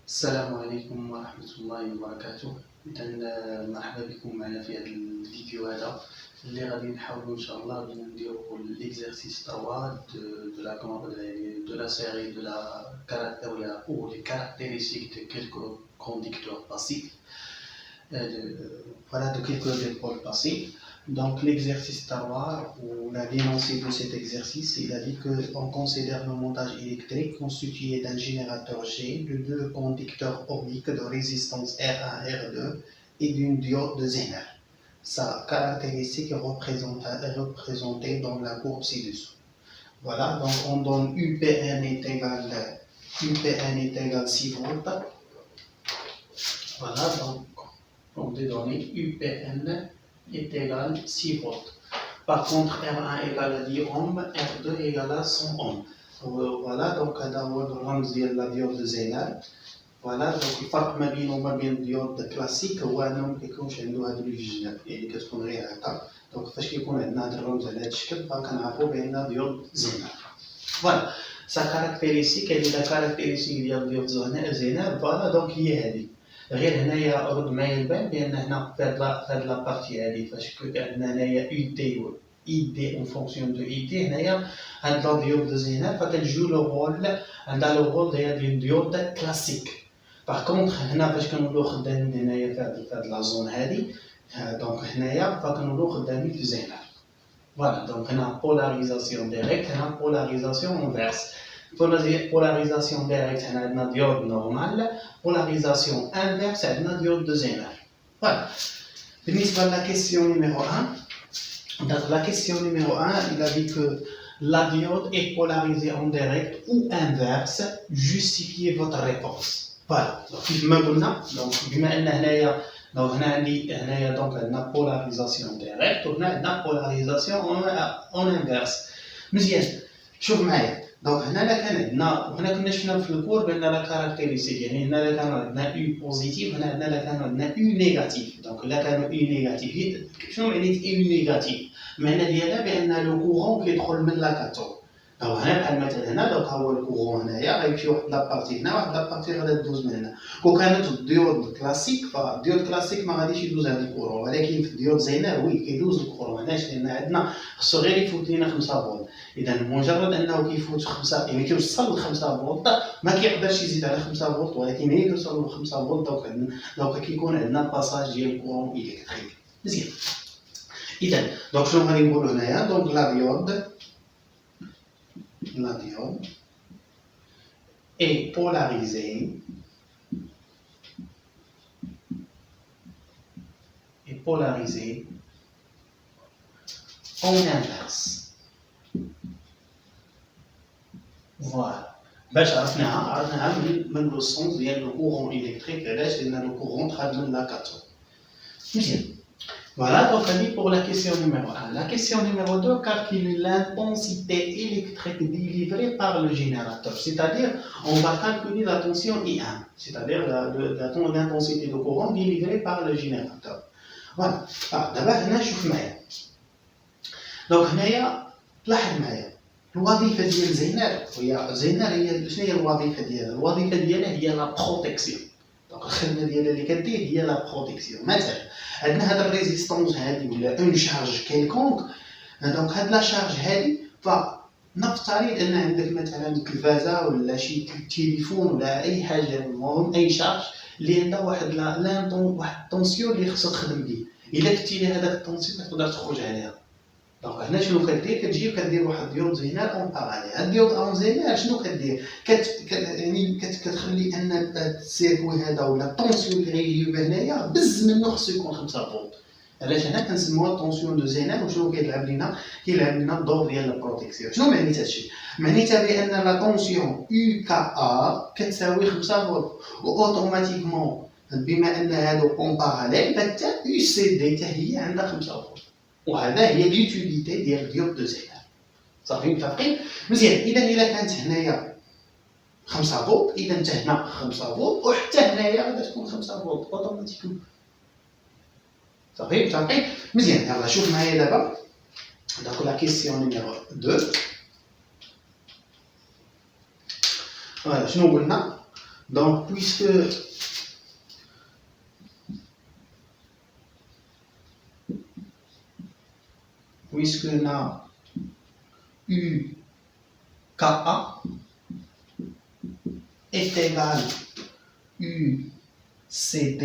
السلام عليكم ورحمة الله وبركاته. إذا مرحبا بكم معنا في هذا الفيديو هذا اللي غادي نحاولوا إن شاء الله نديرو l'exercice 3 de la série de la ou les caractéristiques de quelques conducteurs passifs. Voilà, de quelques dipôles passifs. Donc l'exercice 3, ou l'énoncé de cet exercice, il a dit qu'on considère le montage électrique constitué d'un générateur G, de deux conducteurs ohmiques de résistance R1, R2 et d'une diode de Zener. Sa caractéristique est représentée dans la courbe ci-dessous. Voilà, donc on donne UPN est égal 6 volts. Voilà, donc on est donné UPN est égal 6 volts. Par contre, R1 égale à 10 ohms, R2 égale à 100 ohms. Voilà, donc d'abord الرمز ديال la diode de Zener. Voilà, donc الفرق ما بينه وما بين الديود كلاسيك هو انه ما كيكونش عنده هاد لي جوج جناب، يعني كتكون غير هكا. دونك فاش كيكون عندنا هاد الرمز على هاد الشكل فكنعرفوا بان ديود زينر. فوالا سا كاركتيريستيك، هذه لا كاركتيريستيك ديال ديود زينر. فوالا دونك هي هذه. غير هنايا رد معايا البال بان هنا في هاد لابارتي هادي فاش عندنا هنايا اي دي اون فونكسيون دو اي دي، هنايا هاد لا ديود دو زينر فكتجو لو رول، عندها لو رول ديال ديود كلاسيك. باغ كونطخ هنا فاش كنولو خدامين هنايا في هاد لا زون هادي، دونك هنايا فكنولو خدامين في زينر. فوالا دونك هنا بولاريزاسيون ديريكت، هنا بولاريزاسيون انفيرس. بولاريزاسيون ديريكت هنا عندنا ديود نورمال، بولاريزاسيون انفيرس عندنا ديود دو زينر. فوالا بالنسبه لا كيسيون نيميرو 1، donc la question numéro 1, il a dit que la diode est polarisée en direct ou inverse, justifiez votre réponse. Voilà, donc كما قلنا donc بما ان هنايا donc هنا عندي هنايا donc عندنا polarisation direct وهنا عندنا polarisation en inverse. مزيان شوف معايا، دونك هنا كان عندنا وهنا كنا شفنا في الكور بان لا كاركتيريستيك، يعني هنا كان عندنا او بوزيتيف، هنا كان عندنا او نيجاتيف. دونك لا كانوا او نيجاتيف، شنو معنى او نيجاتيف؟ المعنى ديالها بان لو كورون كيدخل من لا كاتود. دونك هنا بحال مثلا هنا دونك هو الكورون هنايا غيمشي واحد لابارتي هنا، واحد لابارتي غادا دوز من هنا. كون كانت الديود كلاسيك فالديود كلاسيك ما غاديش يدوز هذا الكورون، ولكن في الديود زينر وي كيدوز الكورون. علاش؟ لان عندنا خصو غير يفوت لينا 5 فولت. اذا مجرد انه كيفوت 5 يعني كيوصل ل 5 فولت ما كيقدرش يزيد على 5 فولت، ولكن هي كيوصل ل 5 فولت دونك كيكون عندنا باساج ديال الكورون الكتريك. مزيان. إذا دونك شنو غادي نقولو هنايا؟ دونك لا ديود est polarisée en inverse. Voilà. باش عرفناها من لو سونس ديال لو كورون الكتريك. علاش؟ لان لو كورون خارج من لا كاتود. مزيان. Voilà, donc on dit pour la question numéro 1. La question numéro 2, calculer l'intensité électrique délivrée par le générateur. C'est-à-dire, on va calculer la tension I1, c'est-à-dire l'intensité de courant délivrée par le générateur. Voilà. D'abord, هنا شوف معايا. Donc هنايا لاحظ معايا الوظيفة ديال زينر هي شنو هي الوظيفة ديالها؟ الوظيفة ديالها هي لا بروتيكسيون. دونك الخدمة ديالها اللي كدير هي لا بروتيكسيون. مثلا عندنا هاد الريزيستونس هادي ولا اون شارج كيلكونك، دونك هاد لا شارج هادي فنفترض ان عندك مثلا تلفازه ولا شي تليفون ولا اي حاجه، المهم اي شارج اللي عندها واحد الطونسيون اللي خصها تخدم به. الا كنتي لي هذاك الطونسيون تقدر تخرج عليها. دونك هنا شنو كدير؟ كتجي وكدير واحد ديود زينر اون باراليل. هاد ديود اون زينر شنو كدير؟ يعني كتخلي ان السيركوي هذا ولا الطونسيون اللي غيجيو به هنايا بز منه خصو يكون 5 فولت. علاش؟ هنا كنسموها الطونسيون دو زينر. وشنو كيلعب لينا الدور ديال البروتيكسيون. شنو معنيت هادشي؟ معنيتها بان لا طونسيون يو كا ا كتساوي 5 فولت، واوتوماتيكمون بما ان هادو اون باراليل فحتى يو سي دي حتى هي عندها 5 فولت. وهذا هي ليوتيليتي ديال ديود دو زينر. صافي متفقين؟ مزيان. اذا كانت هنايا 5 فولت، اذا حتى هنا 5 فولت، وحتى هنايا غادي تكون 5 فولت اوتوماتيكمون. صافي متفقين؟ مزيان. يلاه شوف معايا دابا دونك لا كيسيون نيميرو 2. فوالا شنو قلنا؟ Donc, puisque on a UKA est égal UCT,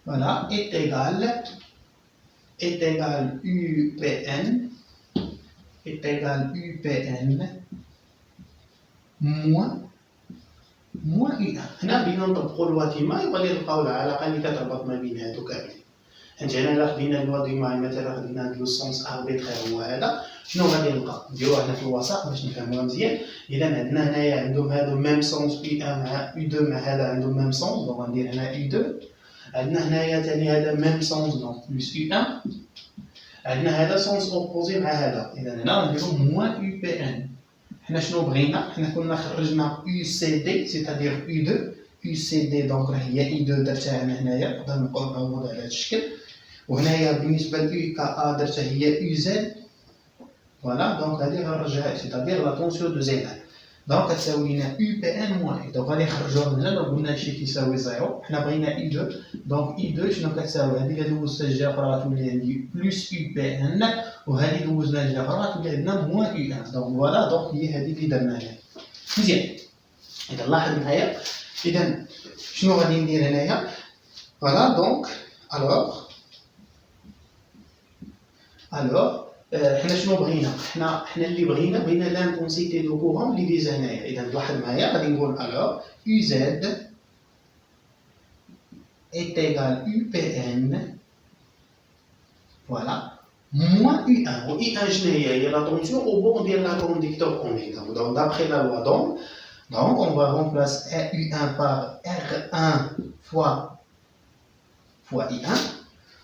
voilà, est égal UPN, est égal UPN moins U1. هنا بينا نطبقوا لوا ديما يبغى لي نلقاو العلاقه اللي كتربط ما بين هادو كاملين. حيت هنا الا خدينا لوا ديما مثلا خدينا هاد لو سونس اربيترير هو هذا، شنو غادي نلقى؟ نديروه هنا في الوسط باش نفهموها مزيان. اذا عندنا هنايا عندهم هادو ميم سونس U1 مع U2 مع هذا عندهم ميم سونس، دونك غندير هنا U2. عندنا هنايا ثاني هذا ميم سونس دونك بلس U1. عندنا هذا سونس اوبوزي مع هذا، اذا هنا غنديرو موان UPN. حنا شنو بغينا؟ حنا كنا خرجنا UCD سيتادير U2. UCD دونك راه هي U2 درتها انا هنايا، نقدر نعوض على هذا الشكل. وهنايا بالنسبه ل UKA درتها هي UZ. فوالا دونك هذه غنرجعها سيتادير لا طونسيون دو زينال. دونك كتساوي لنا UPN موان. دونك غادي نخرجوها من هنا لو قلنا شي كيساوي زيرو، حنا بغينا I2. دونك I2 شنو كتساوي؟ هذه اللي دوزتها الجهه الاخرى غتولي عندي بلس UPN، وهذه دوزنا الجهه الاخرى غتولي عندنا موان U1. دونك فوالا دونك هي هذه اللي درناها مزيان. إذا لاحظ معايا، إذا شنو غادي ندير هنايا؟ فوالا دونك ألوغ حنا شنو بغينا؟ حنا اللي بغينا لانتونسيتي دو كورون اللي ديزا هنايا. إذا لاحظ معايا غادي نقول ألوغ UZ est égal UPN voilà moins U1. و U1 شنو هي لا طونسيون au bord ديال لا conducteur oméga. Donc d'après la loi d'Ohm, donc on va remplacer U1 par R1 fois I1.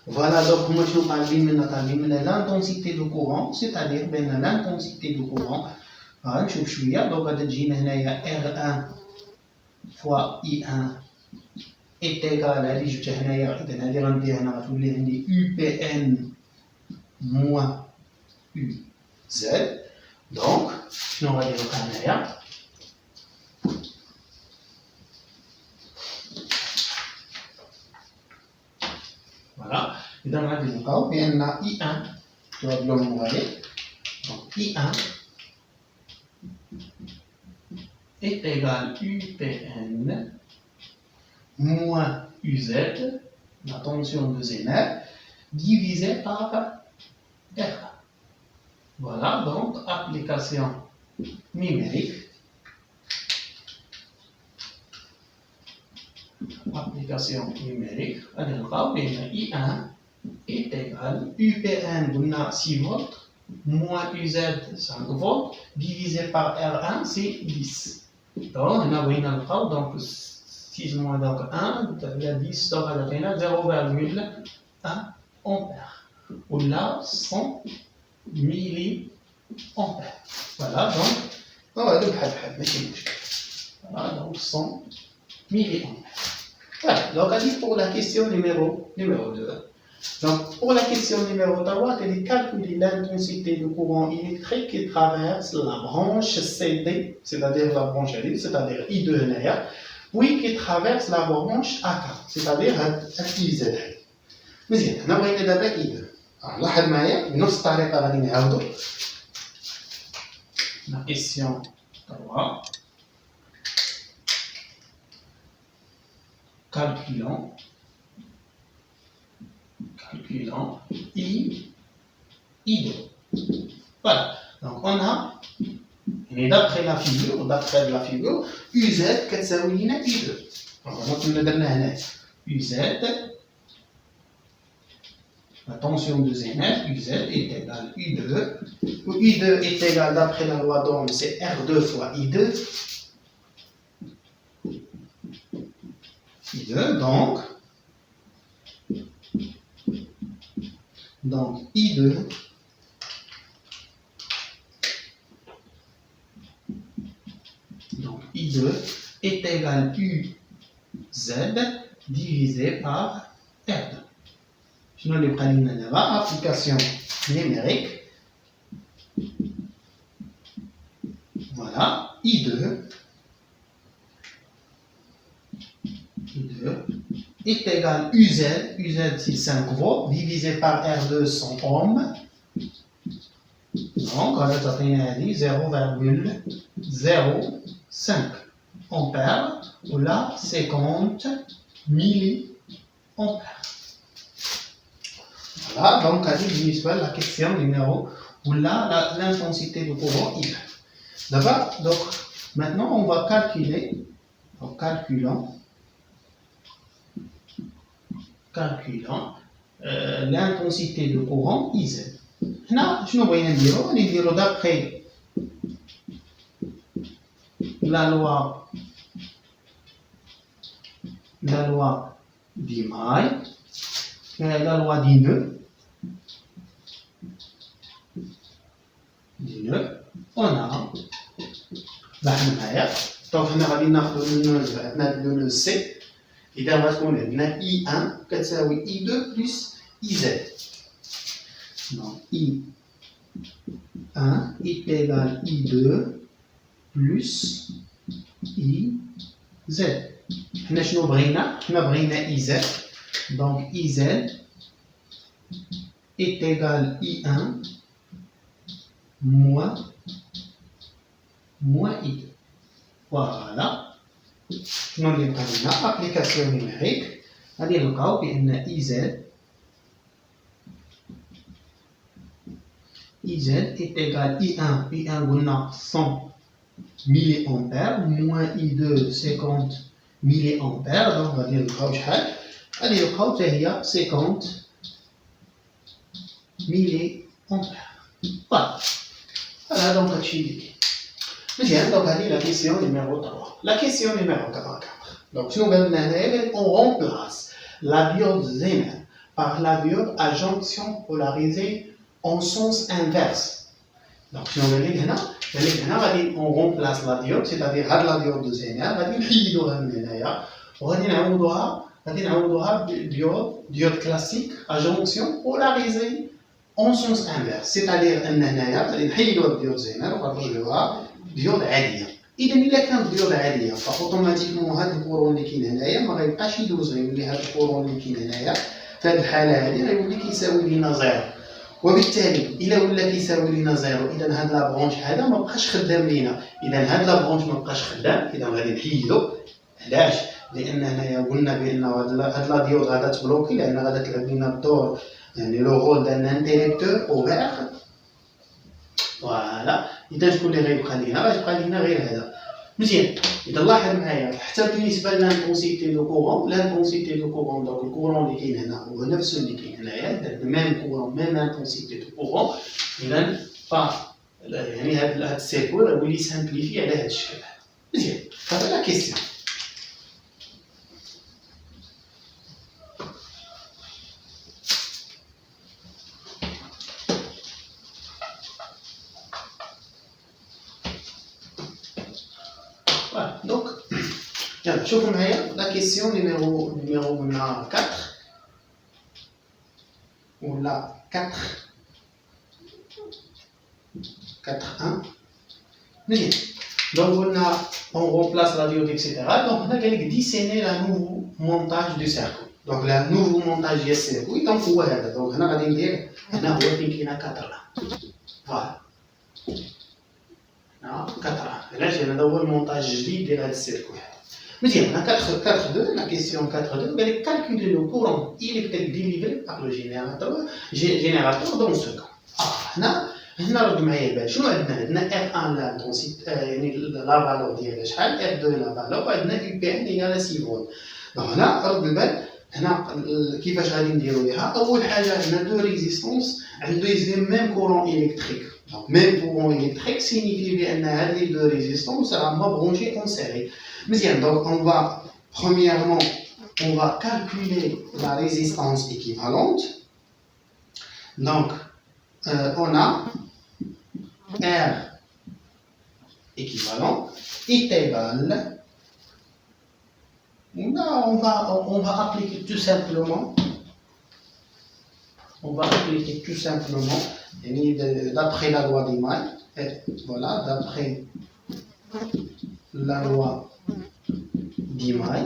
Voilà, donc moi je parle de l'intensité du courant, c'est-à-dire l'intensité du courant. Voilà, je suis là, donc R1 fois I1 est égal à UPN moins UZ. Donc, on va dire هنايا voilà. إذا غادي نلقاو بأن I1 تبادلوا الموالي. Donc I1 est égal UPN moins UZ, la tension de Zener, divisé par R. Voilà, donc application numérique. Application numérique, I1 est égal UPN 6 volts moins UZ 5 volts divisé par R1 c'est 10. Donc on a donc 6 moins donc 1 10 donc on a 0,1 ampère ou là 100 milliampères. Voilà donc voilà donc 100 milliampères. Voilà, donc pour la question numéro 2. Donc pour la question numéro 3, c'est de calculer l'intensité du courant électrique qui traverse la branche CD, c'est-à-dire la branche LED, c'est-à-dire I2 هنايا, puis qui traverse la branche AK, c'est-à-dire IZ. مزيان, هنا بغينا دابا I2. لاحظ معايا بنفس الطريقة غادي نعاودو. La question 3. Calculons I2. Voilà. Donc on a, d'après la figure, UZ كتساوي لنا I2. Donc كنا درنا هنا UZ, la tension de Zener, UZ est égale I2. Où I2 est égal, d'après la loi d'Ohm, c'est R2 fois I2. I2, donc I2 est égal UZ divisé par R2. Je vais prendre application numérique. Voilà, I2 est égal UZ, UZ c'est 5 volts, divisé par R2 100 ohms. Donc, on a 0,05 ampères, ou là 50 milliampères. Voilà, donc à la question numéro, où là l'intensité du courant I. D'accord. Donc, maintenant on va calculer, en calculant l'intensité du courant IZ. Là, je vais dire d'après la loi d'Imai, la loi d'Ineu, on a donc on a le C. إذا غتكون عندنا I1 كتساوي I2 plus IZ. Donc I1 est égal I2 plus IZ. حنا شنو بغينا؟ حنا بغينا IZ. Donc IZ est égal I1 moins I2. Voilà. شنو اللي قلنا؟ ابليكاسيون نيميريك غادي نلقاو بان IZ est égal I1 قلنا 100 milliampères moins I2 50 milliampères. donc غادي نلقاو شحال؟ غادي نلقاو حتى هي 50 milliampères. Voilà donc هادشي اللي كاين. مزيان. donc هذه la question numéro 3. La question numéro 4. Donc, si on remplace la diode Zener par la diode à jonction polarisée en sens inverse. Donc, si on remplace la diode, c'est-à-dire la diode de Zener, on va diode classique à jonction polarisée en sens inverse. C'est-à-dire que diode Zener, diode عادية. إذا إلا كانت ديود عادية فأوتوماتيكمون هذا الكورون اللي كاين هنايا ما غيبقاش يدوز، غيولي هذا الكورون اللي كاين هنايا في هذه الحالة هذه غيولي كيساوي لينا زيرو، وبالتالي إلا ولا كيساوي لينا زيرو إذا هذا لابرونش هذا ما بقاش خدام لينا، إذا هذا لابرونش ما بقاش خدام إذا غادي نحيدو. علاش؟ لأن هنايا قلنا بأن هاد لا ديود غادا تبلوكي لأن غادا تلعب لينا الدور يعني لو رول دان انتيريكتور اوفير. فوالا إذا شكون اللي غيبقى لينا؟ غيبقى لينا غير هذا. مزيان. إذا لاحظ معايا حتى بالنسبة للانتونسيتي دو كورون، لانتونسيتي دو كورون دونك الكورون اللي كاين هنا هو نفس اللي كاين هنايا، درت ميم كورون ميم انتونسيتي دو كورون. إذا يعني هاد السيركول يولي سامبليفي على هاد الشكل. مزيان. هذا لا كيسيون. Voilà, donc, شوفوا معايا la question numéro 4 ou la 4.1. مزيان. donc on remplace la diode etc. donc هنا قال لك dessiner la nouveau montage du circuit. donc le nouveau montage ديال السيركوي دونك هو هذا. donc هنا غادي ندير هنا هو فين كاينه 4. فوالا هنا 4. علاش؟ لأن هذا هو المونتاج الجديد ديال هذا السيركوي. مزيان. هنا 4.2 la question 4.2 قال لك calculer le courant électrique délivré par le générateur dans ce cas. هنا رد معايا البال. شنو عندنا؟ عندنا R1 لانتونسيتي يعني لا فالور ديالها شحال، R2 لا فالور، وعندنا UPN إيكال 6 فولت. دونك هنا رد البال هنا كيفاش غادي نديرو ليها؟ أول حاجة عندنا دو ريزيستونس عندو ميم كورون إلكتريك. Donc, même courant électrique signifie bien que les deux résistances seront branchées en série. Bien, donc on va premièrement calculer la résistance équivalente. Donc on a R équivalent est égal. On va appliquer tout simplement. D'après la loi d'Imai, voilà, d'après la loi d'Imai,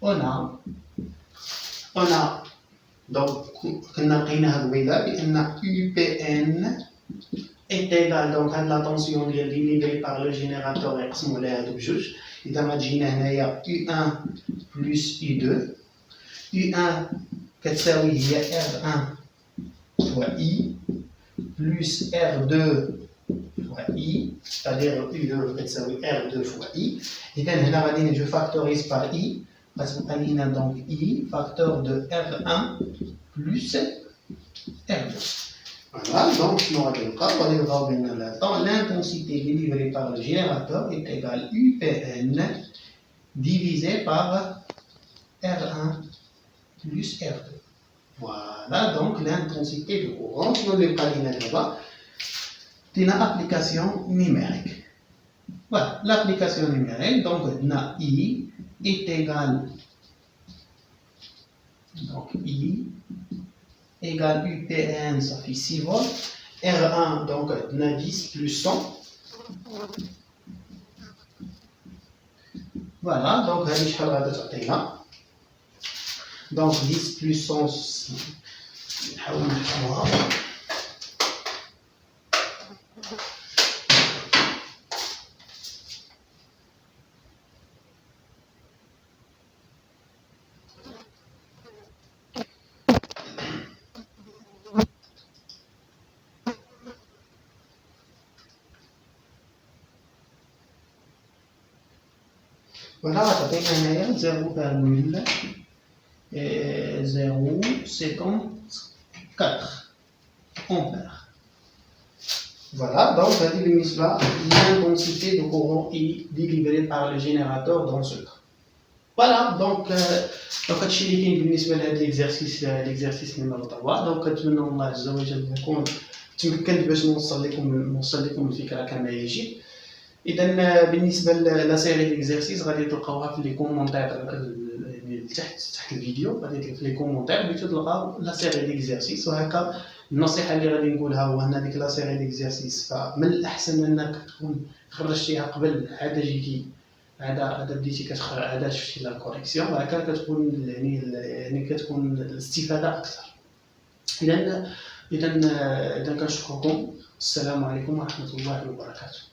on a donc كنا لقيناها قبيله بان UPN est égal donc à la tension délivrée par le générateur يقسموا عليها هادو بجوج. اذا ما جينا هنايا U1 plus U2 U1 كتساوي هي R1 fois I plus R2 fois I, c'est-à-dire U2 كتساوي R2 fois I. إذا هنا غادي نجيو فاكتوريز par I غتبقى لينا donc I facteur de R1 plus R2. Voilà, donc شنو غادي نلقاو؟ غادي نلقاو بأن l'intensité délivrée par le générateur est égale UPN divisé par R1 plus R2. Voilà, donc l'intensité du courant. شنو اللي بقى لينا دابا؟ دينا application numérique. Voilà, l'application numérique, donc I est égal, donc I égale UPN, ça fait 6 volts, R1, donc 10 plus 100. Voilà, donc donc 10 plus 100, نحاول نحسبوها. Voilà, غتعطينا هنايا 0,054 ampères. Voilà, donc هذه بالنسبة l'intensité du courant est délivrée par le générateur dans ce cas. Voilà, donc هادشي اللي كاين بالنسبة لهاد l'exercice numéro 3. donc كنتمنى الله عز وجل نكون تمكنت باش نوصل لكم الفكرة كما يجب. إذا بالنسبة لا سيري ديكزارسيس غادي تلقاوها في لي كومونتير تحت الفيديو، غادي في لي كومونتير بغيتو تلقاو لا سيري ديكزارسيس. وهكا النصيحة اللي غادي نقولها هو أن هذيك لا سيري ديكزارسيس فمن الأحسن أنك تكون خرجتيها قبل عاد جيتي عاد بديتي عاد شفتي لا كوريكسيون، وهكا كتكون يعني كتكون الاستفادة أكثر. إذا كنشكركم، السلام عليكم ورحمة الله وبركاته.